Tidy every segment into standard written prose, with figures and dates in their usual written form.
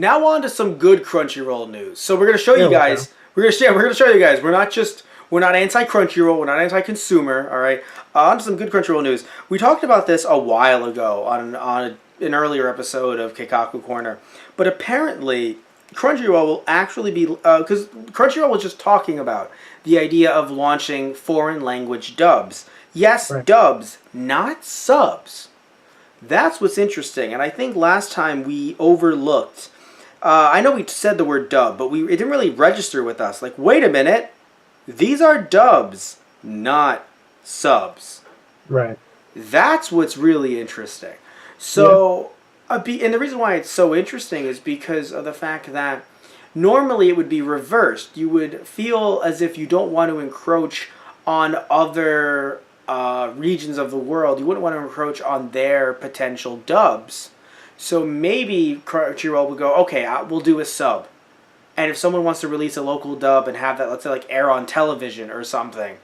Now on to some good Crunchyroll news. So we're gonna show There you we go. guys. We're gonna show you guys. We're not anti Crunchyroll. We're not anti consumer. All right. On to some good Crunchyroll news. We talked about this a while ago on an earlier episode of Keikaku Korner, but apparently Crunchyroll will actually be because Crunchyroll was just talking about the idea of launching foreign language dubs. Yes, Right. dubs, not subs. That's what's interesting, and I think last time we overlooked. I know we said the word dub, but it didn't really register with us. Like, wait a minute, these are dubs, not subs. Right. That's what's really interesting. So, and the reason why it's so interesting is because of the fact that normally it would be reversed. You would feel as if you don't want to encroach on other regions of the world. You wouldn't want to encroach on their potential dubs. So maybe Crunchyroll would go, okay, we'll do a sub. And if someone wants to release a local dub and have that, let's say, like air on television or something,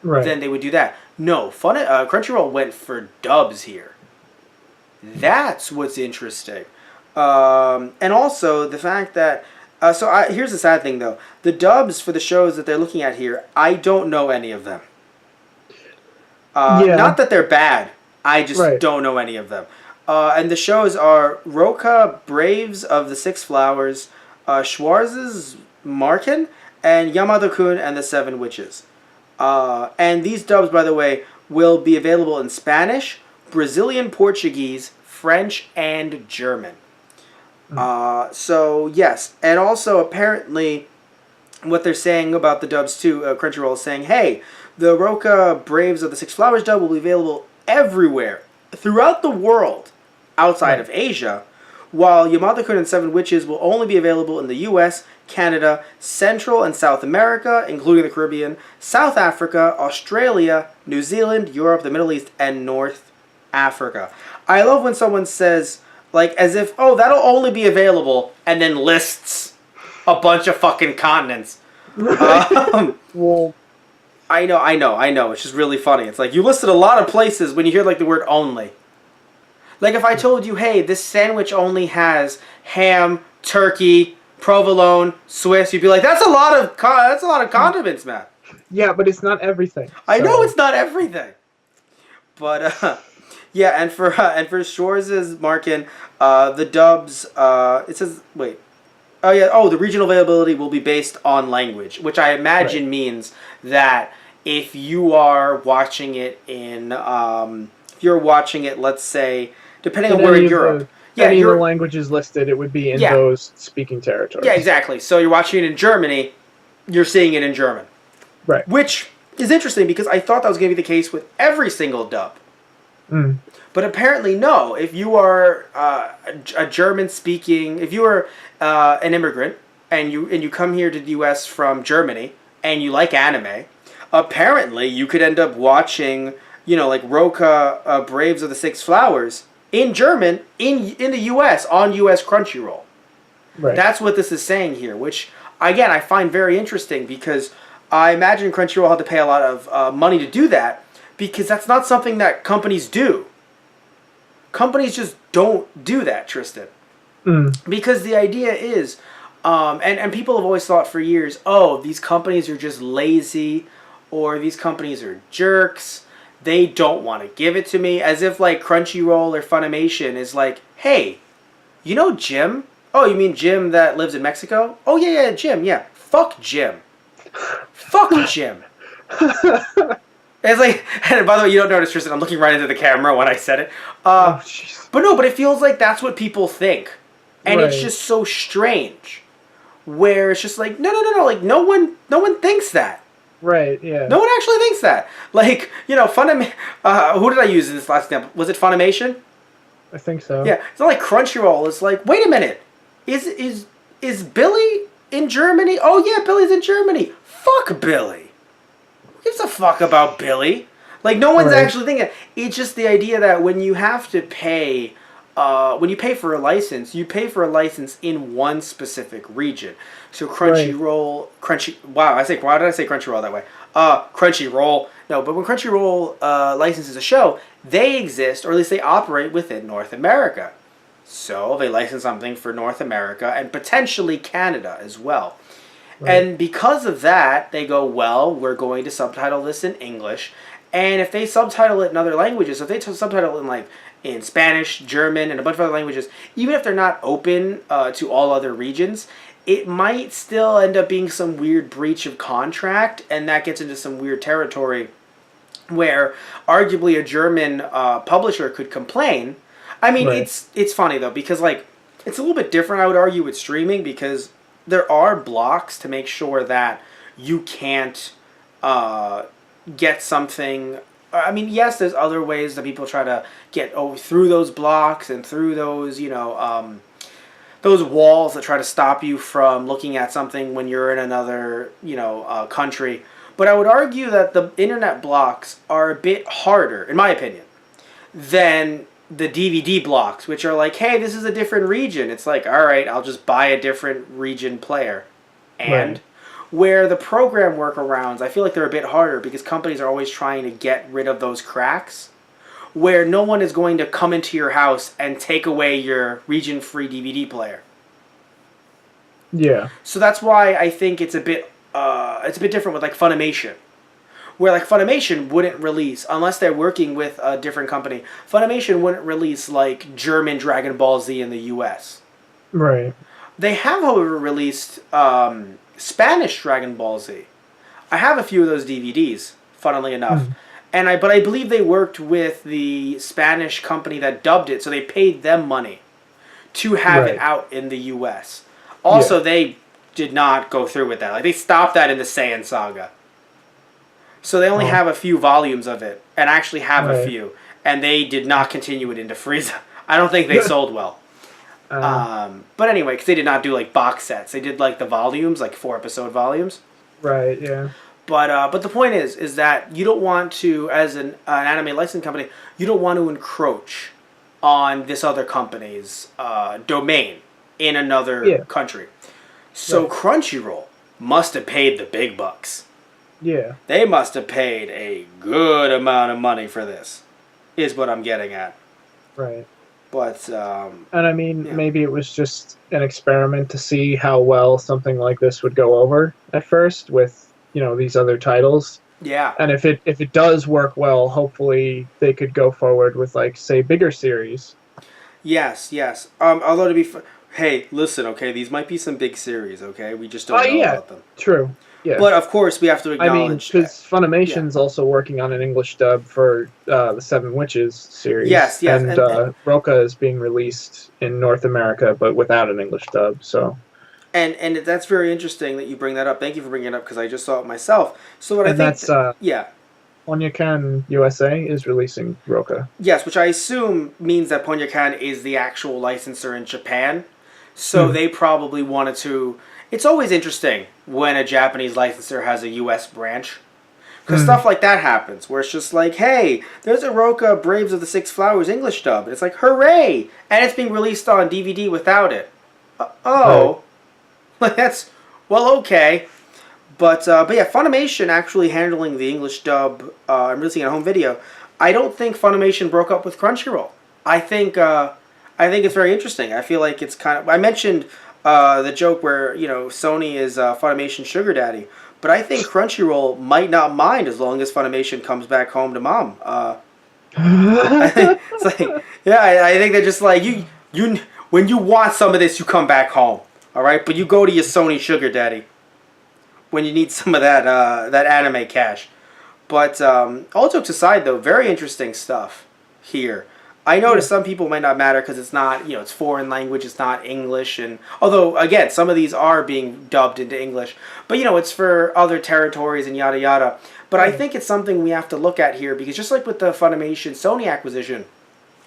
Right. then they would do that. No, Crunchyroll went for dubs here. That's what's interesting. And also the fact that, here's the sad thing though. The dubs for the shows that they're looking at here, I don't know any of them. Yeah. Not that they're bad. I just Right. don't know any of them. And the shows are Roka Braves of the Six Flowers, Schwarz's Marken, and Yamada-kun and the Seven Witches. And these dubs, by the way, will be available in Spanish, Brazilian Portuguese, French, and German. So, yes. And also, apparently, what they're saying about the dubs, too, Crunchyroll is saying, hey, the Roka Braves of the Six Flowers dub will be available everywhere, throughout the world, outside of Asia, while Yamada-kun and Seven Witches will only be available in the US, Canada, Central and South America, including the Caribbean, South Africa, Australia, New Zealand, Europe, the Middle East, and North Africa. I love when someone says, like, as if, oh, that'll only be available, and then lists a bunch of fucking continents. Well, I know. It's just really funny. It's like, you listed a lot of places when you hear, like, the word only. Like, if I told you, hey, this sandwich only has ham, turkey, provolone, Swiss, you'd be like, that's a lot of condiments, man. yeah, but it's not everything. I So- know it's not everything. But, yeah, and for Schwarz's Markin, the dubs, it says, wait. Oh, yeah. Oh, the regional availability will be based on language, which I imagine means that if you are watching it if you're watching it, let's say, depending on where in Europe. Any of the languages listed, it would be in those speaking territories. Yeah, exactly. So you're watching it in Germany, you're seeing it in German. Right. Which is interesting because I thought that was going to be the case with every single dub. Mm. But apparently, no. If you are a German-speaking, if you are an immigrant and you come here to the U.S. from Germany and you like anime, apparently you could end up watching, like Roka Braves of the Six Flowers in German in the U.S. on U.S. Crunchyroll. Right. That's what this is saying here, which again I find very interesting because I imagine Crunchyroll had to pay a lot of money to do that because that's not something that companies do. Companies just don't do that, Tristan. Mm. Because the idea is, and people have always thought for years, oh, these companies are just lazy, or these companies are jerks, they don't want to give it to me, as if like Crunchyroll or Funimation is like, hey, you know Jim? Oh, you mean Jim that lives in Mexico? Oh, yeah, Jim, yeah. Fuck Jim. Fuck Jim. It's like, and by the way, you don't notice, Tristan, I'm looking right into the camera when I said it. Jeez. But no, but it feels like that's what people think. And it's Right. just so strange. Where it's just like, no, like no one thinks that. Right, yeah. No one actually thinks that. Like, who did I use in this last example? Was it Funimation? I think so. Yeah. It's not like Crunchyroll. It's like, wait a minute. Is Billy in Germany? Oh yeah, Billy's in Germany. Fuck Billy. Who gives a fuck about Billy? Like, no one's Right. actually thinking. It's just the idea that when you have to pay, when you pay for a license, you pay for a license in one specific region. So Crunchyroll, why did I say Crunchyroll that way? Crunchyroll. No, but when Crunchyroll licenses a show, they exist, or at least they operate within North America. So they license something for North America and potentially Canada as well. Right. And because of that, they go, well, we're going to subtitle this in English. And if they subtitle it in other languages, if they subtitle it in in Spanish, German, and a bunch of other languages, even if they're not open to all other regions, it might still end up being some weird breach of contract, and that gets into some weird territory where arguably a German publisher could complain. I mean, Right. it's funny though, because it's a little bit different, I would argue, with streaming, because there are blocks to make sure that you can't get something. I mean, yes, there's other ways that people try to get through those blocks and through those, those walls that try to stop you from looking at something when you're in another, country. But I would argue that the internet blocks are a bit harder, in my opinion, than the DVD blocks, which are like, hey, this is a different region. It's like, all right, I'll just buy a different region player. And Right. where the program workarounds, I feel like they're a bit harder because companies are always trying to get rid of those cracks, where no one is going to come into your house and take away your region-free DVD player. Yeah. So that's why I think it's a bit different with Funimation, where Funimation wouldn't release, unless they're working with a different company. Funimation wouldn't release German Dragon Ball Z in the U.S. Right. They have, however, released Spanish Dragon Ball Z. I have a few of those DVDs, funnily enough. But I believe they worked with the Spanish company that dubbed it, so they paid them money to have it Right. out in the U.S. Also, Yeah. they did not go through with that. They stopped that in the Saiyan saga. So they only have a few volumes of it, and actually have a Right. few. And they did not continue it into Frieza. I don't think they sold well. But anyway, because they did not do box sets. They did the volumes, 4-episode volumes. Right. Yeah. But the point is that you don't want to, as an anime licensing company, you don't want to encroach on this other company's domain in another country. So Right. Crunchyroll must have paid the big bucks. Yeah. They must have paid a good amount of money for this, is what I'm getting at. Right. But And I mean, yeah. maybe it was just an experiment to see how well something like this would go over at first with, these other titles. Yeah. And if it does work well, hopefully they could go forward with say bigger series. Yes. Although hey, listen, okay, these might be some big series, okay? We just don't know Yeah. about them. True. Yeah. But of course, we have to I mean, acknowledge. because Funimation's also working on an English dub for the Seven Witches series. Yes, And Roca is being released in North America, but without an English dub. So. And that's very interesting that you bring that up. Thank you for bringing it up because I just saw it myself. So what I think, that's yeah, Ponyakan USA is releasing Roca. yes, which I assume means that Ponyakan is the actual licensor in Japan. So they probably wanted to. It's always interesting when a Japanese licensor has a U.S. branch. Because stuff like that happens, where it's just hey, there's a Roca Braves of the Six Flowers English dub. And it's hooray! And it's being released on DVD without it. That's, well, okay. But yeah, Funimation actually handling the English dub and releasing it on home video. I don't think Funimation broke up with Crunchyroll. I think it's very interesting. I feel like it's kind of. I mentioned the joke where Sony is Funimation sugar daddy, but I think Crunchyroll might not mind as long as Funimation comes back home to mom. It's I think they're just you when you want some of this, you come back home. All right, but you go to your Sony sugar daddy when you need some of that anime cash. But all jokes aside, though, very interesting stuff here. I know to some people it might not matter because it's not, it's foreign language, it's not English, and although again some of these are being dubbed into English, but it's for other territories and yada yada. But I think it's something we have to look at here because just like with the Funimation Sony acquisition,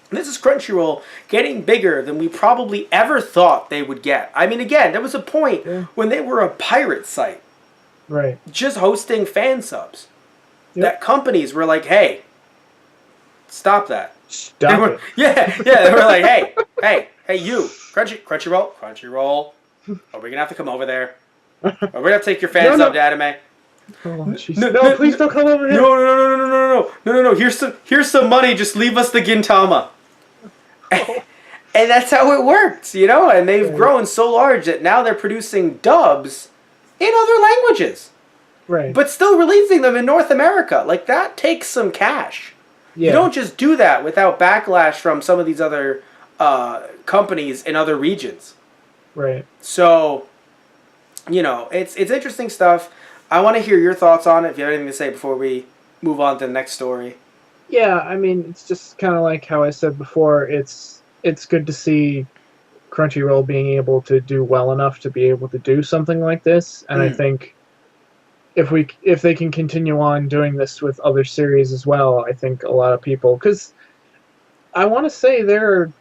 this is Crunchyroll getting bigger than we probably ever thought they would get. I mean, again, there was a point when they were a pirate site. Right. Just hosting fan subs. That companies were like, hey, stop that. Stop it. Yeah, they were like, hey, you, Crunchyroll, are we going to have to come over there? Are we going to have to take your fan sub to anime? Oh, no, please don't come over here. No. Here's some money. Just leave us the Gintama. And that's how it works, you know? And they've Right. grown so large that now they're producing dubs in other languages, Right. but still releasing them in North America. Like, that takes some cash. You Yeah. don't just do that without backlash from some of these other companies in other regions. Right. So, you know, it's interesting stuff. I want to hear your thoughts on it, if you have anything to say before we move on to the next story. Yeah, I mean, it's just kind of like how I said before. It's good to see Crunchyroll being able to do well enough to be able to do something like this, and I Mm. think if they can continue on doing this with other series as well, I think a lot of people, because I want to say there are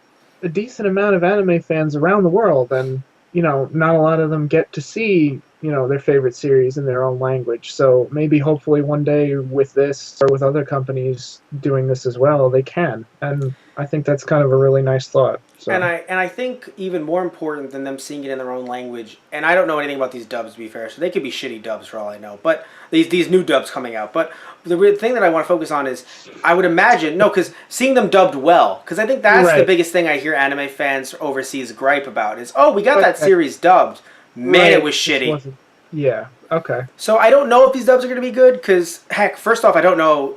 a decent amount of anime fans around the world, and not a lot of them get to see their favorite series in their own language. So maybe, hopefully, one day with this or with other companies doing this as well, they can, and I think that's kind of a really nice thought. And So I think even more important than them seeing it in their own language, and I don't know anything about these dubs to be fair, so they could be shitty dubs for all I know. But these new dubs coming out. But the weird thing that I want to focus on is I would imagine because seeing them dubbed well, because I think that's the right, biggest thing I hear anime fans overseas gripe about is, oh, we got that okay, series dubbed, man, right, it was just shitty. wasn't. Yeah, okay, So I don't know if these dubs are going to be good because heck, first off, I don't know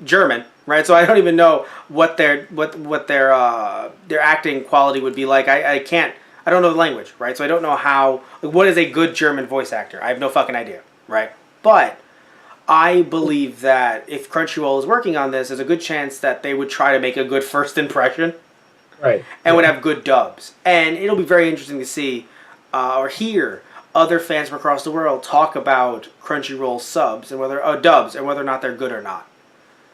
German, right? So I don't even know what their acting quality would be like. I can't. I don't know the language, right? So I don't know how. Like, what is a good German voice actor? I have no fucking idea, right? But I believe that if Crunchyroll is working on this, there's a good chance that they would try to make a good first impression right, and would yeah, have good dubs. And it'll be very interesting to see or hear other fans from across the world talk about Crunchyroll subs and whether dubs and whether or not they're good or not.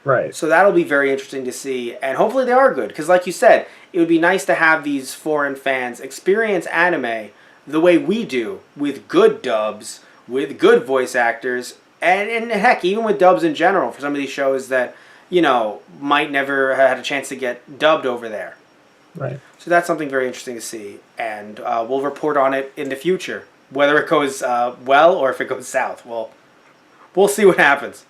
right, So that'll be very interesting to see, and hopefully they are good. Because, like you said, it would be nice to have these foreign fans experience anime the way we do, with good dubs, with good voice actors, and heck, even with dubs in general for some of these shows that might never have had a chance to get dubbed over there. right. So that's something very interesting to see, and we'll report on it in the future, whether it goes well or if it goes south. We'll see what happens.